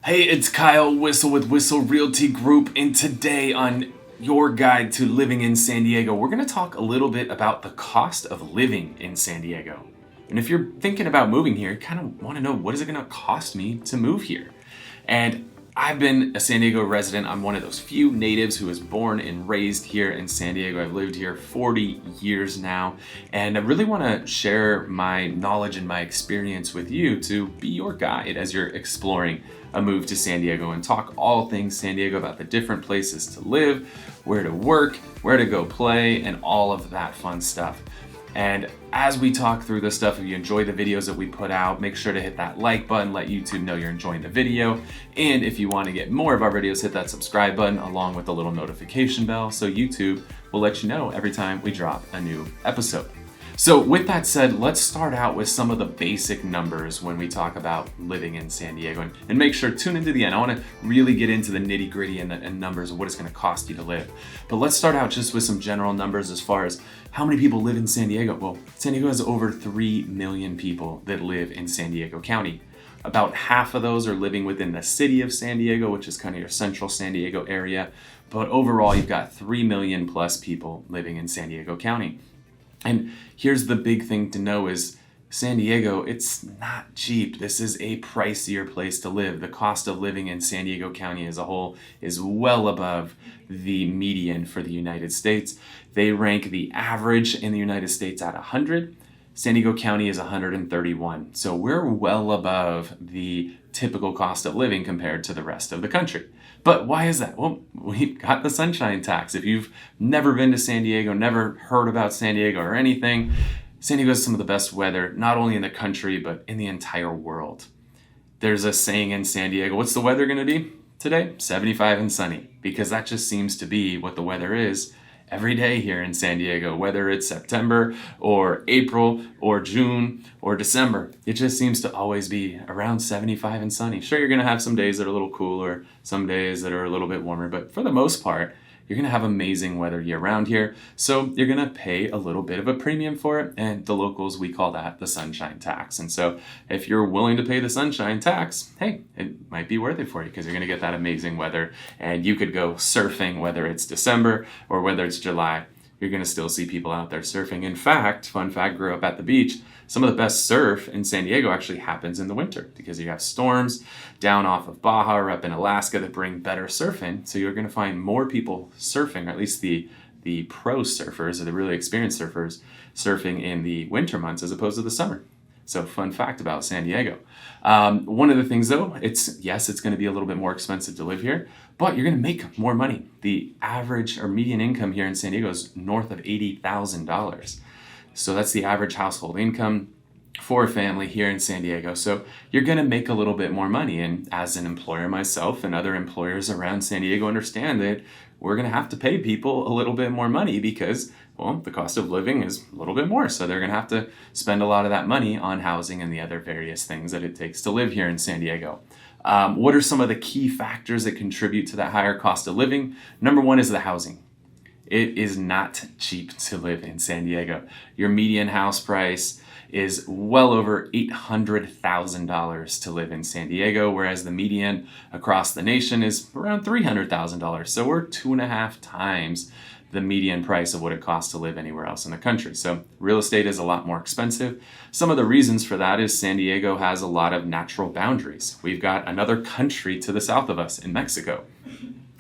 Hey, it's Kyle Whistle with Whistle Realty Group, and today on your guide to living in San Diego, we're going to talk a little bit about the cost of living in San Diego. And if you're thinking about moving here, you kind of want to know, what is it going to cost me to move here? And I've been a San Diego resident. I'm one of those few natives who was born and raised here in San Diego. I've lived here 40 years now, and I really want to share my knowledge and my experience with you to be your guide as you're exploring a move to San Diego and talk all things San Diego, about the different places to live, where to work, where to go play, and all of that fun stuff. And as we talk through this stuff, if you enjoy the videos that we put out, make sure to hit that like button, let YouTube know you're enjoying the video. And if you want to get more of our videos, hit that subscribe button along with the little notification bell so YouTube will let you know every time we drop a new episode. So with that said, let's start out with some of the basic numbers when we talk about living in San Diego. And make sure, tune into the end. I want to really get into the nitty gritty and numbers of what it's going to cost you to live. But let's start out just with some general numbers as far as how many people live in San Diego. Well, San Diego has over 3 million people that live in San Diego County. About half of those are living within the city of San Diego, which is kind of your central San Diego area. But overall, you've got 3 million plus people living in San Diego County. And here's the big thing to know is San Diego, it's not cheap. This is a pricier place to live. The cost of living in San Diego County as a whole is well above the median for the United States. They rank the average in the United States at 100. San Diego County is 131. So we're well above the typical cost of living compared to the rest of the country. But why is that? Well, we've got the sunshine tax. If you've never been to San Diego, never heard about San Diego or anything, San Diego has some of the best weather, not only in the country, but in the entire world. There's a saying in San Diego, what's the weather going to be today? 75 and sunny, because that just seems to be what the weather is every day here in San Diego, whether it's September or April or June or December. It just seems to always be around 75 and sunny. Sure, you're going to have some days that are a little cooler, some days that are a little bit warmer, but for the most part, you're going to have amazing weather year round here. So you're going to pay a little bit of a premium for it. And the locals, we call that the sunshine tax. And so if you're willing to pay the sunshine tax, hey, it might be worth it for you because you're going to get that amazing weather. And you could go surfing, whether it's December or whether it's July. You're going to still see people out there surfing. In fact, fun fact, grew up at the beach. Some of the best surf in San Diego actually happens in the winter because you have storms down off of Baja or up in Alaska that bring better surfing. So you're going to find more people surfing, or at least the pro surfers or the really experienced surfers surfing in the winter months as opposed to the summer. So fun fact about San Diego. One of the things though, it's going to be a little bit more expensive to live here, but you're going to make more money. The average or median income here in San Diego is north of $80,000. So that's the average household income for a family here in San Diego. So you're going to make a little bit more money. And as an employer myself and other employers around San Diego understand that we're going to have to pay people a little bit more money because, well, the cost of living is a little bit more. So they're going to have to spend a lot of that money on housing and the other various things that it takes to live here in San Diego. What are some of the key factors that contribute to that higher cost of living? Number one is the housing. It is not cheap to live in San Diego. Your median house price is well over $800,000 to live in San Diego, whereas the median across the nation is around $300,000. So we're 2.5 times the median price of what it costs to live anywhere else in the country. So real estate is a lot more expensive. Some of the reasons for that is San Diego has a lot of natural boundaries. We've got another country to the south of us in Mexico.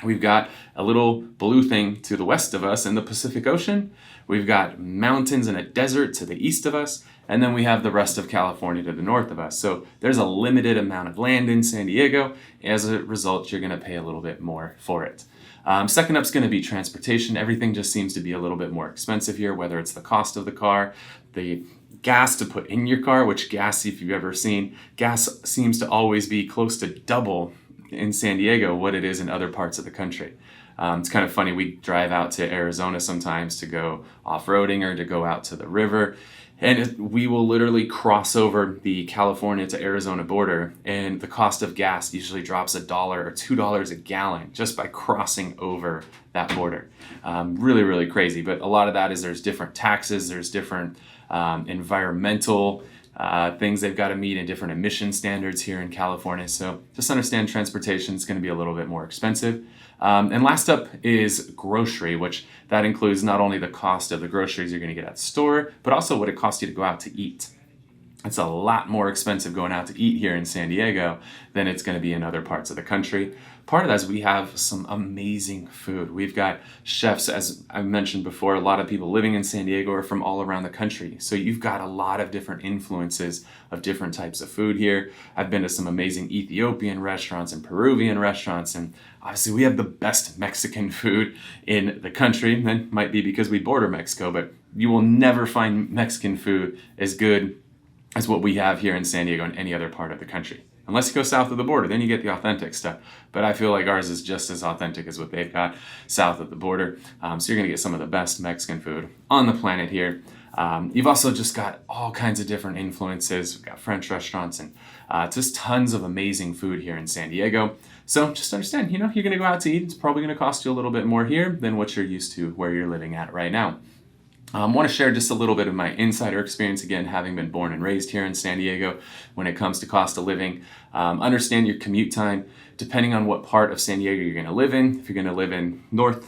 We've got a little blue thing to the west of us in the Pacific Ocean. We've got mountains and a desert to the east of us. And then we have the rest of California to the north of us. So there's a limited amount of land in San Diego. As a result, you're going to pay a little bit more for it. Second up is going to be transportation. Everything just seems to be a little bit more expensive here, whether it's the cost of the car, the gas to put in your car, which gas, if you've ever seen, gas seems to always be close to double in San Diego what it is in other parts of the country. It's kind of funny, we drive out to Arizona sometimes to go off-roading or to go out to the river, and we will literally cross over the California to Arizona border, and the cost of gas usually drops $1 or $2 a gallon just by crossing over that border. Really, really crazy, but a lot of that is there's different taxes, there's different environmental things they've got to meet in different emission standards here in California. So just understand transportation is going to be a little bit more expensive. And last up is grocery, which that includes not only the cost of the groceries you're going to get at the store, but also what it costs you to go out to eat. It's a lot more expensive going out to eat here in San Diego than it's going to be in other parts of the country. Part of that is we have some amazing food. We've got chefs, as I mentioned before, a lot of people living in San Diego are from all around the country. So you've got a lot of different influences of different types of food here. I've been to some amazing Ethiopian restaurants and Peruvian restaurants, and obviously we have the best Mexican food in the country. That might be because we border Mexico, but you will never find Mexican food as good as what we have here in San Diego and any other part of the country. Unless you go south of the border, then you get the authentic stuff. But I feel like ours is just as authentic as what they've got south of the border. So you're gonna get some of the best Mexican food on the planet here. You've also just got all kinds of different influences. We've got French restaurants and just tons of amazing food here in San Diego. So just understand, you're gonna go out to eat. It's probably gonna cost you a little bit more here than what you're used to where you're living at right now. I want to share just a little bit of my insider experience, again, having been born and raised here in San Diego when it comes to cost of living. Understand your commute time, depending on what part of San Diego you're going to live in. If you're going to live in North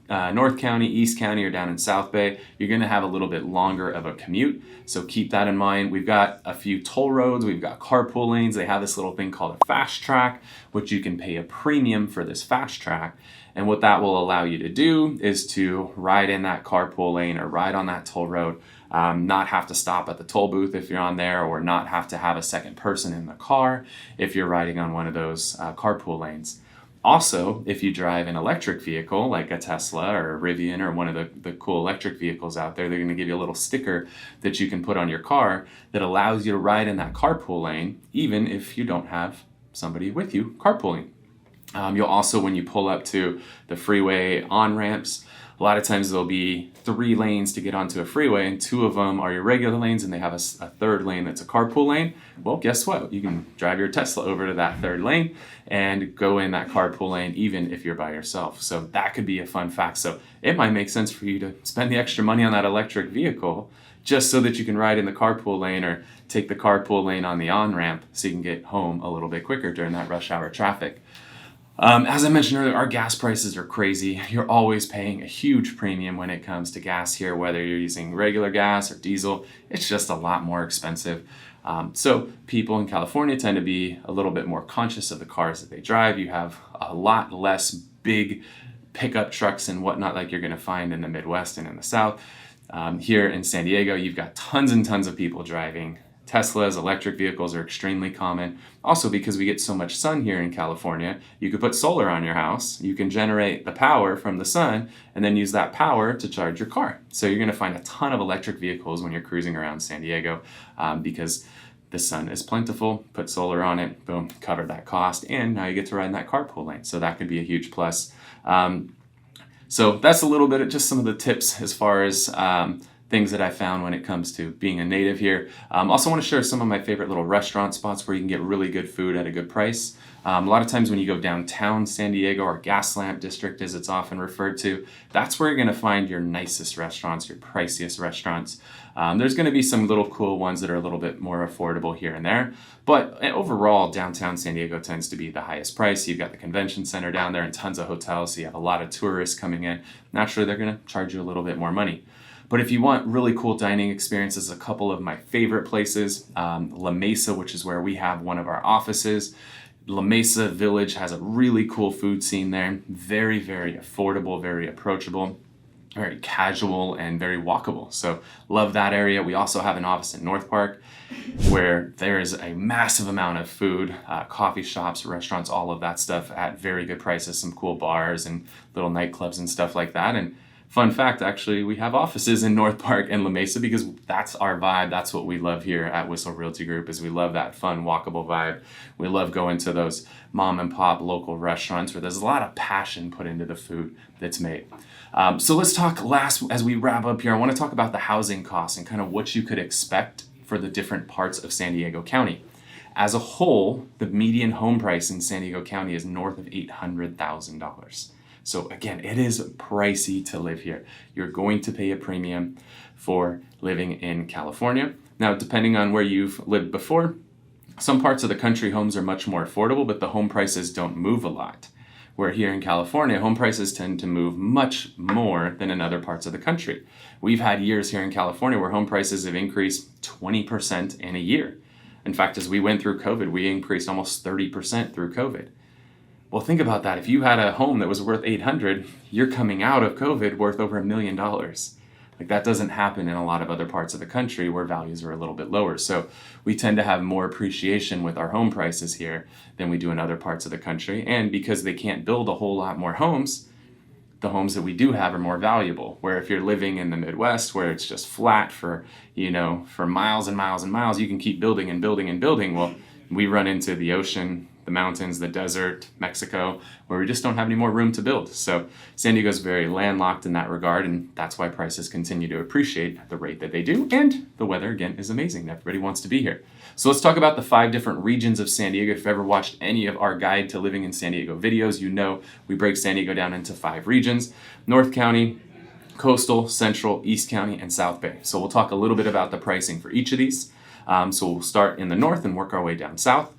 County, East County, or down in South Bay, you're going to have a little bit longer of a commute. So keep that in mind. We've got a few toll roads. We've got carpool lanes. They have this little thing called a fast track, which you can pay a premium for this fast track. And what that will allow you to do is to ride in that carpool lane or ride on that toll road, not have to stop at the toll booth if you're on there, or not have to have a second person in the car if you're riding on one of those carpool lanes. Also, if you drive an electric vehicle like a Tesla or a Rivian or one of the cool electric vehicles out there, they're going to give you a little sticker that you can put on your car that allows you to ride in that carpool lane, even if you don't have somebody with you carpooling. You'll also, when you pull up to the freeway on-ramps, a lot of times there'll be 3 lanes to get onto a freeway, and 2 of them are your regular lanes, and they have a third lane that's a carpool lane. Well, guess what? You can drive your Tesla over to that third lane and go in that carpool lane even if you're by yourself. So that could be a fun fact. So it might make sense for you to spend the extra money on that electric vehicle just so that you can ride in the carpool lane or take the carpool lane on the on-ramp so you can get home a little bit quicker during that rush hour traffic. As I mentioned earlier, our gas prices are crazy. You're always paying a huge premium when it comes to gas here, whether you're using regular gas or diesel. It's just a lot more expensive. So people in California tend to be a little bit more conscious of the cars that they drive. You have a lot less big pickup trucks and whatnot like you're going to find in the Midwest and in the South. Here in San Diego, you've got tons and tons of people driving Teslas. Electric vehicles are extremely common. Also, because we get so much sun here in California, you could put solar on your house. You can generate the power from the sun and then use that power to charge your car. So you're going to find a ton of electric vehicles when you're cruising around San Diego because the sun is plentiful. Put solar on it, boom, cover that cost, and now you get to ride in that carpool lane. So that could be a huge plus. So that's a little bit of just some of the tips as far as things that I found when it comes to being a native here. Also want to share some of my favorite little restaurant spots where you can get really good food at a good price. A lot of times when you go downtown San Diego, or Gaslamp District as it's often referred to, that's where you're going to find your nicest restaurants, your priciest restaurants. There's going to be some little cool ones that are a little bit more affordable here and there, but overall downtown San Diego tends to be the highest price. You've got the convention center down there and tons of hotels, so you have a lot of tourists coming in. Naturally, they're going to charge you a little bit more money. But if you want really cool dining experiences, a couple of my favorite places, La Mesa, which is where we have one of our offices. La Mesa Village has a really cool food scene there. Very, very affordable, very approachable, very casual, and very walkable. So love that area. We also have an office in North Park where there is a massive amount of food, coffee shops, restaurants, all of that stuff at very good prices, some cool bars and little nightclubs and stuff like that. And fun fact, actually, we have offices in North Park and La Mesa because that's our vibe. That's what we love here at Whistle Realty Group, is we love that fun, walkable vibe. We love going to those mom and pop local restaurants where there's a lot of passion put into the food that's made. So let's talk last, as we wrap up here, I want to talk about the housing costs and kind of what you could expect for the different parts of San Diego County. As a whole, the median home price in San Diego County is north of $800,000. So again, it is pricey to live here. You're going to pay a premium for living in California, Now, depending on where you've lived before, some parts of the country homes are much more affordable, but the home prices don't move a lot. Where here in California, home prices tend to move much more than in other parts of the country. We've had years here in California where home prices have increased 20% in a year. In fact, as we went through COVID, we increased almost 30% through COVID. Well, think about that. If you had a home that was worth $800,000, you're coming out of COVID worth over $1 million. Like, that doesn't happen in a lot of other parts of the country where values are a little bit lower. So we tend to have more appreciation with our home prices here than we do in other parts of the country. And because they can't build a whole lot more homes, the homes that we do have are more valuable. Where if you're living in the Midwest where it's just flat for miles and miles and miles, you can keep building and building and building. Well, we run into the ocean, the mountains, the desert, Mexico, where we just don't have any more room to build. So San Diego's very landlocked in that regard, and that's why prices continue to appreciate at the rate that they do. And the weather, again, is amazing. Everybody wants to be here. So let's talk about the 5 different regions of San Diego. If you've ever watched any of our Guide to Living in San Diego videos, you know we break San Diego down into 5 regions: North County, Coastal, Central, East County, and South Bay. So we'll talk a little bit about the pricing for each of these. So we'll start in the north and work our way down south.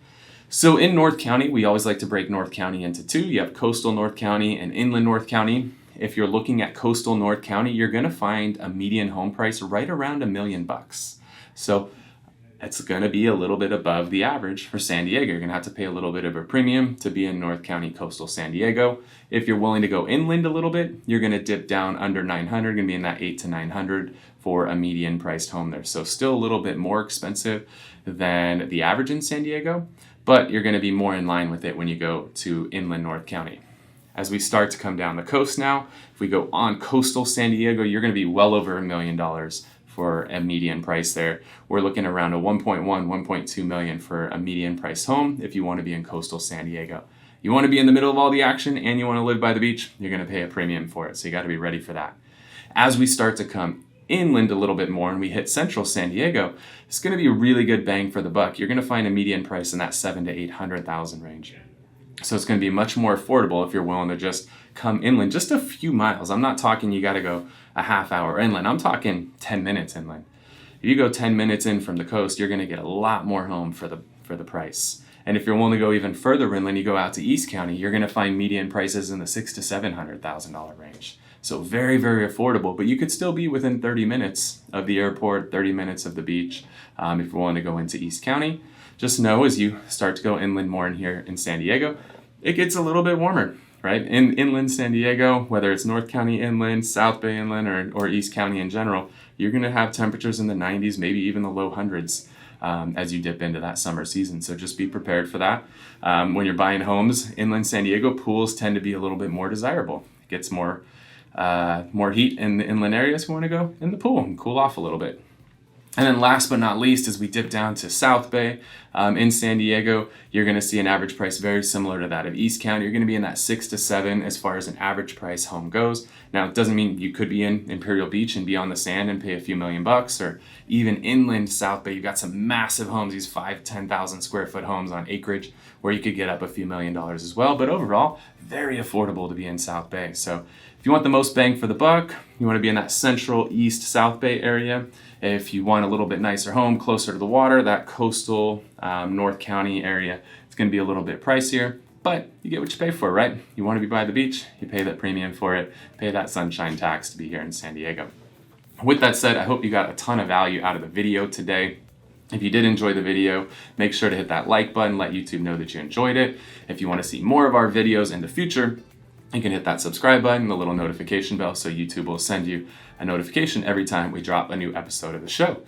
So in North County, we always like to break North County into 2. You have Coastal North County and Inland North County. If you're looking at Coastal North County, you're going to find a median home price right around $1 million. So it's going to be a little bit above the average for San Diego. You're going to have to pay a little bit of a premium to be in North County, Coastal San Diego. If you're willing to go inland a little bit, you're going to dip down under 900, going to be in that 800 to 900 for a median priced home there. So still a little bit more expensive than the average in San Diego, but you're going to be more in line with it when you go to inland North County. As we start to come down the coast now, if we go on coastal San Diego, you're going to be well over $1 million for a median price there. We're looking around a 1.1, 1.2 million for a median price home if you want to be in coastal San Diego. You want to be in the middle of all the action and you want to live by the beach, you're going to pay a premium for it. So you got to be ready for that. As we start to come inland a little bit more and we hit central San Diego, it's going to be a really good bang for the buck. You're going to find a median price in that 700,000 to 800,000 range. So it's going to be much more affordable if you're willing to just come inland just a few miles. I'm not talking you got to go a half hour inland. I'm talking 10 minutes inland. If you go 10 minutes in from the coast, you're going to get a lot more home for the price. And if you're willing to go even further inland, you go out to East County, you're going to find median prices in the $600,000 to $700,000 range. So very, very affordable, but you could still be within 30 minutes of the airport, 30 minutes of the beach if you're willing to go into East County. Just know as you start to go inland more in here in San Diego, it gets a little bit warmer, right? In inland San Diego, whether it's North County inland, South Bay inland, or East County in general, you're going to have temperatures in the 90s, maybe even the low hundreds as you dip into that summer season. So just be prepared for that. When you're buying homes, inland San Diego, pools tend to be a little bit more desirable. It gets more heat in the inland areas. We want to go in the pool and cool off a little bit. And then last but not least, as we dip down to South Bay in San Diego, you're going to see an average price very similar to that of East County. You're going to be in that 6 to 7 as far as an average price home goes. Now, it doesn't mean you could be in Imperial Beach and be on the sand and pay a few $1,000,000, or even inland South Bay. You've got some massive homes, these 5,000 to 10,000 square foot homes on acreage where you could get up a few $1,000,000 as well. But overall, very affordable to be in South Bay. So if you want the most bang for the buck, you want to be in that central East South Bay area. If you want a little bit nicer home closer to the water, that coastal North County area, it's going to be a little bit pricier, but you get what you pay for, right? You want to be by the beach, you pay that premium for it, pay that sunshine tax to be here in San Diego. With that said, I hope you got a ton of value out of the video today. If you did enjoy the video, make sure to hit that like button, let YouTube know that you enjoyed it. If you want to see more of our videos in the future, you can hit that subscribe button, the little notification bell, so YouTube will send you a notification every time we drop a new episode of the show.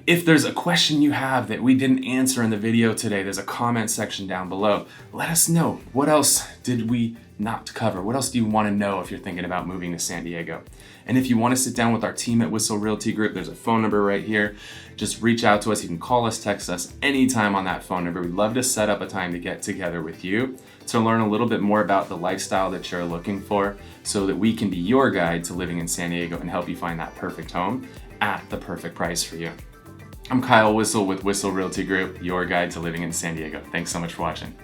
If there's a question you have that we didn't answer in the video today, there's a comment section down below. Let us know. What else did we not cover? What else do you want to know if you're thinking about moving to San Diego? And if you want to sit down with our team at Whistle Realty Group, there's a phone number right here. Just reach out to us. You can call us, text us anytime on that phone number. We'd love to set up a time to get together with you to learn a little bit more about the lifestyle that you're looking for so that we can be your guide to living in San Diego and help you find that perfect home at the perfect price for you. I'm Kyle Whistle with Whistle Realty Group, your guide to living in San Diego. Thanks so much for watching.